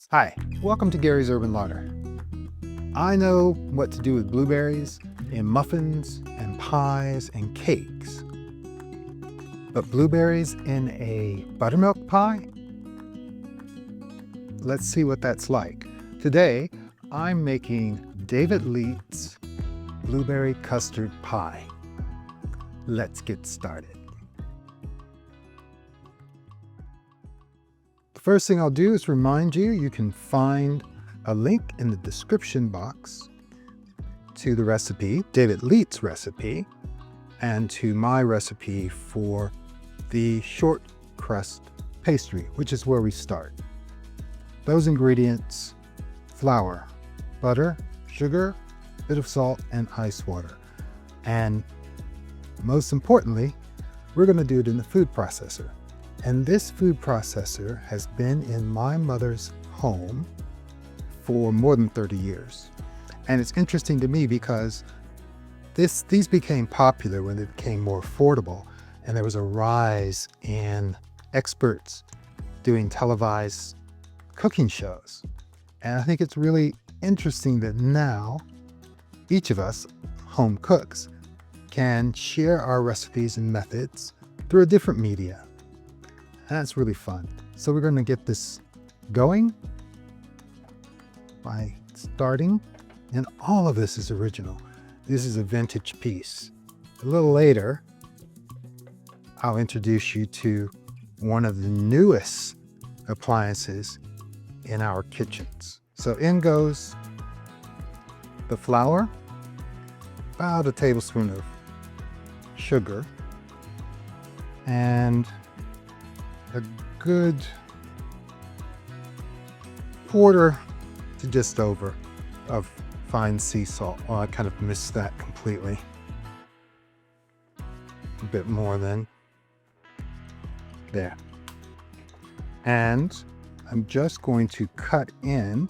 Hi, welcome to Gary's Urban Larder. I know what to do with blueberries in muffins and pies and cakes. But blueberries in a buttermilk pie? Let's see what that's like. Today, I'm making David Leite's Blueberry Custard Pie. Let's get started. The first thing I'll do is remind you, you can find a link in the description box to the recipe, David Leite's recipe, and to my recipe for the short crust pastry, which is where we start. Those ingredients: flour, butter, sugar, a bit of salt, and ice water. And most importantly, we're going to do it in the food processor. And this food processor has been in my mother's home for more than 30 years. And it's interesting to me because these became popular when they became more affordable, and there was a rise in experts doing televised cooking shows. And I think it's really interesting that now each of us, home cooks, can share our recipes and methods through a different media. That's really fun. So we're going to get this going by starting, and all of this is original. This is a vintage piece. A little later, I'll introduce you to one of the newest appliances in our kitchens. So in goes the flour, about a tablespoon of sugar, and a good quarter to just over of fine sea salt. Well, I kind of missed that completely. A bit more then. There. And I'm just going to cut in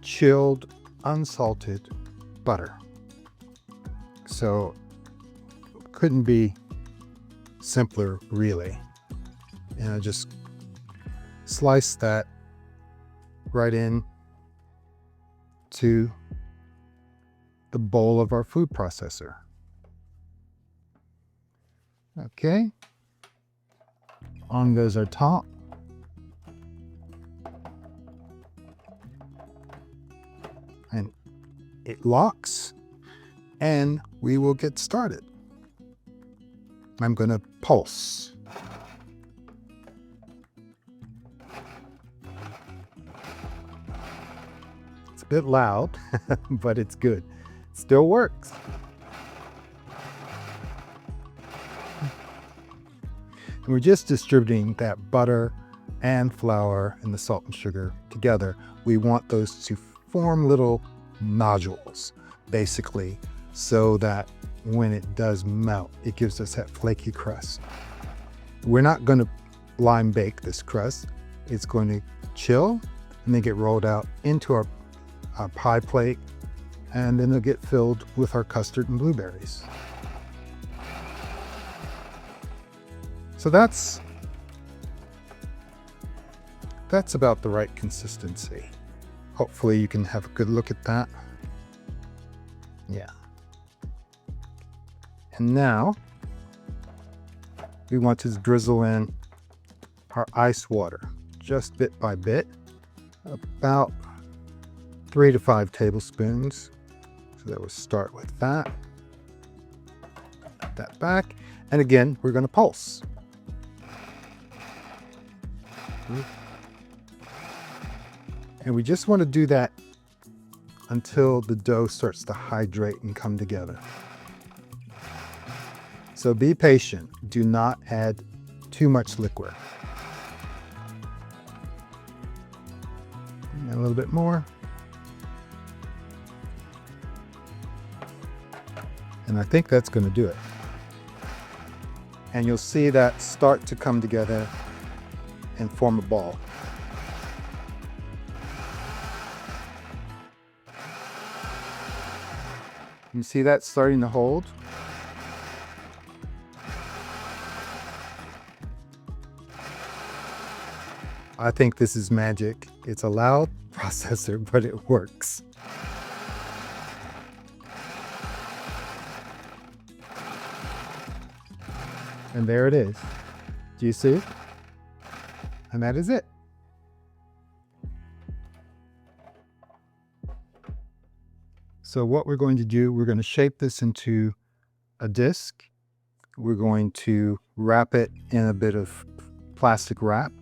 chilled, unsalted butter. So couldn't be simpler, really. And I just slice that right in to the bowl of our food processor. Okay, on goes our top. And it locks, and we will get started. I'm going to pulse. It's a bit loud, but it's good. It still works. And we're just distributing that butter and flour and the salt and sugar together. We want those to form little nodules, basically, so that when it does melt, it gives us that flaky crust. We're not going to lime bake this crust. It's going to chill and then get rolled out into our pie plate, and then it'll get filled with our custard and blueberries. So that's about the right consistency. Hopefully you can have a good look at that. Yeah. And now we want to drizzle in our ice water, just bit by bit, about 3 to 5 tablespoons. So that we'll start with that. Put that back. And again, we're going to pulse. And we just want to do that until the dough starts to hydrate and come together. So be patient. Do not add too much liquid. And a little bit more. And I think that's going to do it. And you'll see that start to come together and form a ball. You see that starting to hold? I think this is magic. It's a loud processor, but it works. And there it is. Do you see? And that is it. So what we're going to do, we're going to shape this into a disc. We're going to wrap it in a bit of plastic wrap,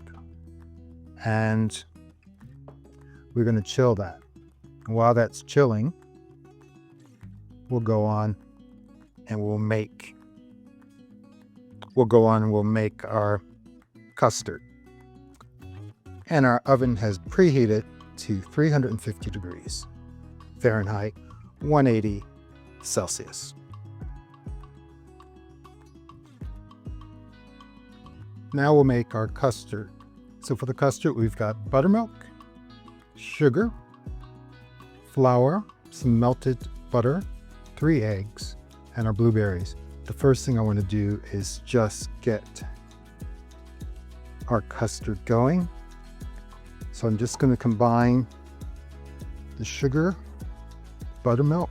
and we're going to chill that. And while that's chilling, we'll go on and we'll make our custard. And our oven has preheated to 350 degrees Fahrenheit, 180 Celsius. Now we'll make our custard. So for the custard, we've got buttermilk, sugar, flour, some melted butter, 3 eggs, and our blueberries. The first thing I want to do is just get our custard going. So I'm just going to combine the sugar, buttermilk,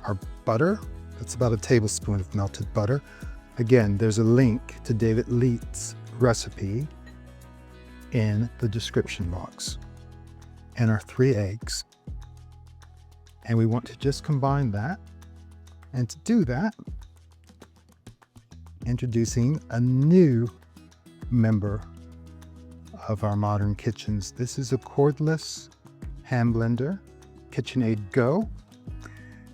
our butter. That's about a tablespoon of melted butter. Again, there's a link to David Leite's recipe in the description box. And our 3 eggs. And we want to just combine that. And to do that, introducing a new member of our modern kitchens. This is a cordless hand blender, KitchenAid Go.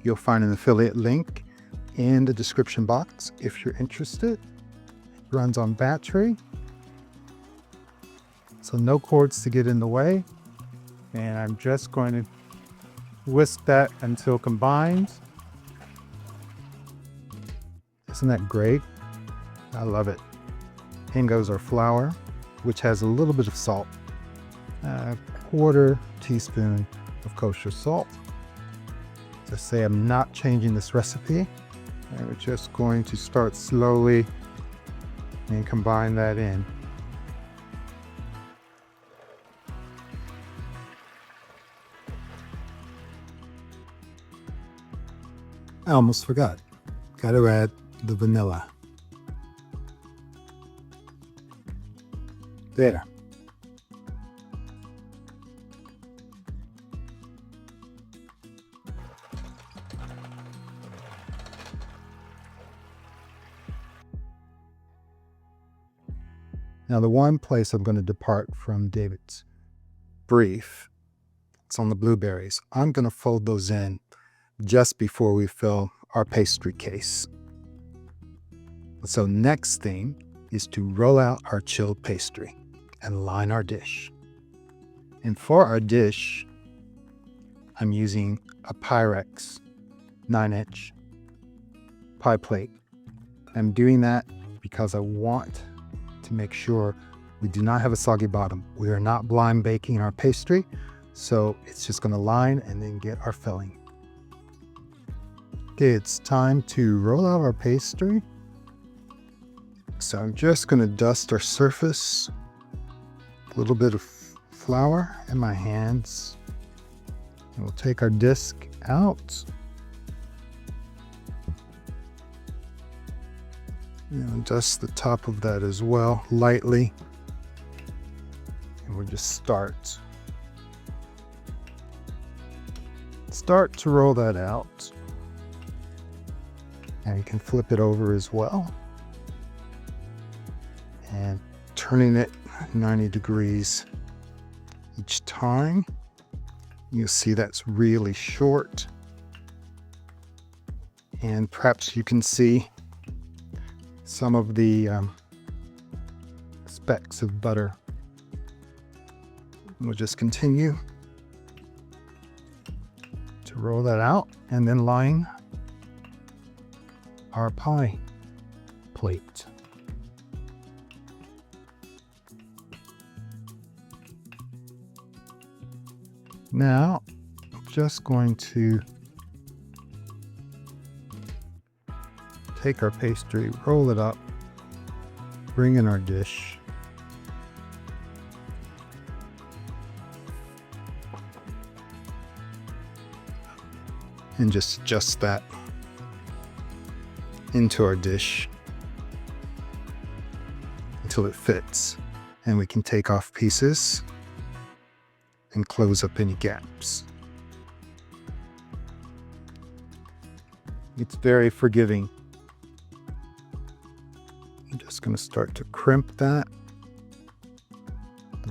You'll find an affiliate link in the description box if you're interested. It runs on battery, so no cords to get in the way. And I'm just going to whisk that until combined. Isn't that great? I love it. In goes our flour, which has a little bit of salt, a 1/4 teaspoon of kosher salt. Just say I'm not changing this recipe. And we're just going to start slowly and combine that in. I almost forgot. Got to add the vanilla. There. Now, the one place I'm going to depart from David's brief, it's on the blueberries. I'm going to fold those in just before we fill our pastry case. So next thing is to roll out our chilled pastry and line our dish. And for our dish, I'm using a Pyrex 9-inch pie plate. I'm doing that because I want to make sure we do not have a soggy bottom. We are not blind baking our pastry, so it's just going to line and then get our filling. Okay, it's time to roll out our pastry. So I'm just going to dust our surface, a little bit of flour in my hands, and we'll take our disc out. And dust the top of that as well, lightly. And we'll just start to roll that out. And you can flip it over as well. And turning it 90 degrees each time. You'll see that's really short. And perhaps you can see some of the specks of butter. We'll just continue to roll that out and then line our pie plate. Now, I'm just going to take our pastry, roll it up bring in our dish. And just adjust that into our dish until it fits. And we can take off pieces and close up any gaps. It's very forgiving. I'm just going to start to crimp that,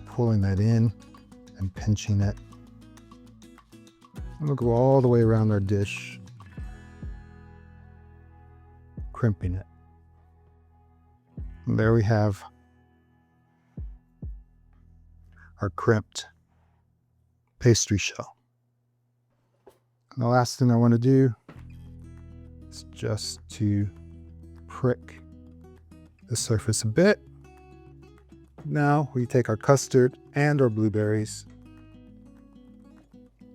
pulling that in and pinching it. And we'll go all the way around our dish, crimping it. And there we have our crimped pastry shell. And the last thing I want to do is just to prick the surface a bit. Now we take our custard and our blueberries.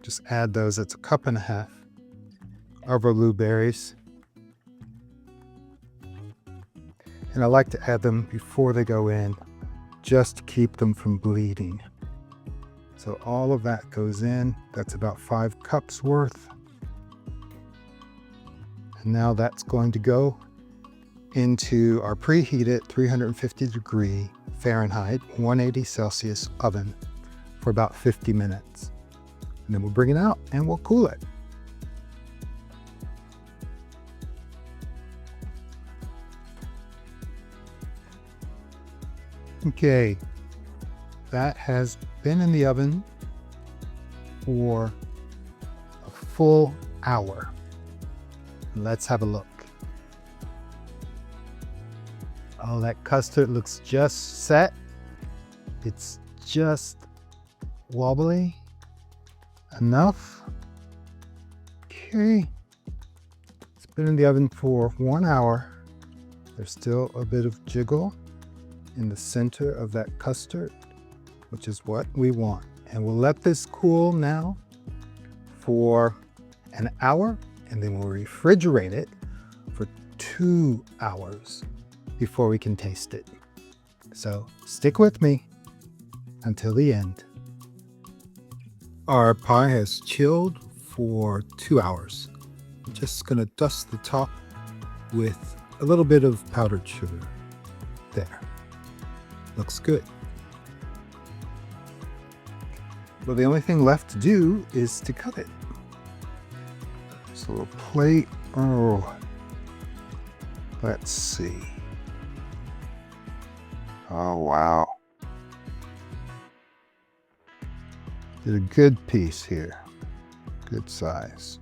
Just add those. That's 1.5 cups of our blueberries. And I like to add them before they go in, just to keep them from bleeding. So all of that goes in. That's about 5 cups worth. And now that's going to go into our preheated 350 degree Fahrenheit, 180 Celsius oven for about 50 minutes. And then we'll bring it out and we'll cool it. Okay, that has been in the oven for a full hour. Let's have a look. Oh, that custard looks just set. It's just wobbly enough. Okay, it's been in the oven for 1 hour. There's still a bit of jiggle in the center of that custard, which is what we want. And we'll let this cool now for an hour, and then we'll refrigerate it for 2 hours before we can taste it. So stick with me until the end. Our pie has chilled for 2 hours. I'm just gonna dust the top with a little bit of powdered sugar. There. Looks good. Well, the only thing left to do is to cut it. So a little plate. Oh, let's see. Oh, wow. Did a good piece here. Good size.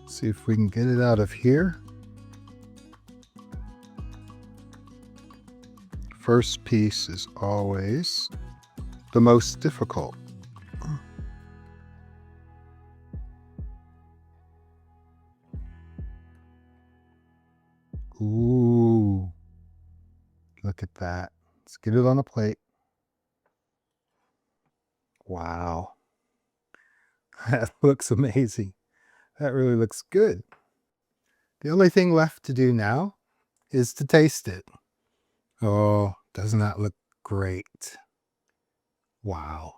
See if we can get it out of here. First piece is always the most difficult. Ooh, look at that. Let's get it on a plate. Wow, that looks amazing. That really looks good. The only thing left to do now is to taste it. Oh, doesn't that look great? Wow.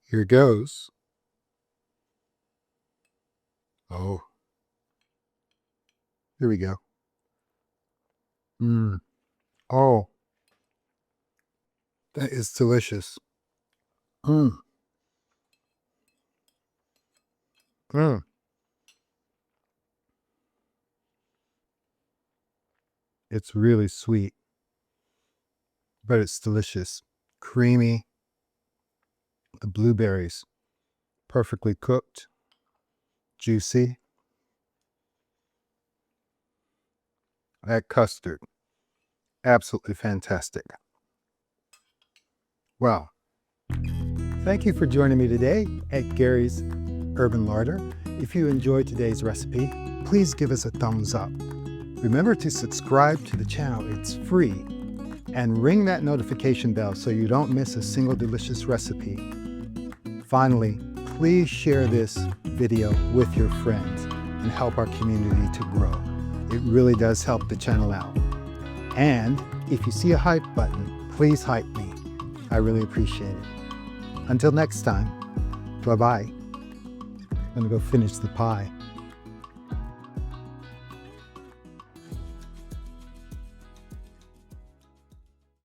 Here goes. Oh. Here we go. Oh. That is delicious. It's really sweet, but it's delicious. Creamy. The blueberries, perfectly cooked, juicy. That custard, absolutely fantastic. Well, thank you for joining me today at Gary's Urban Larder. If you enjoyed today's recipe, please give us a thumbs up. Remember to subscribe to the channel, it's free, and ring that notification bell so you don't miss a single delicious recipe. Finally, please share this video with your friends. and help our community to grow. It really does help the channel out. And if you see a hype button, please hype me. I really appreciate it. Until next time, bye-bye. I'm gonna go finish the pie.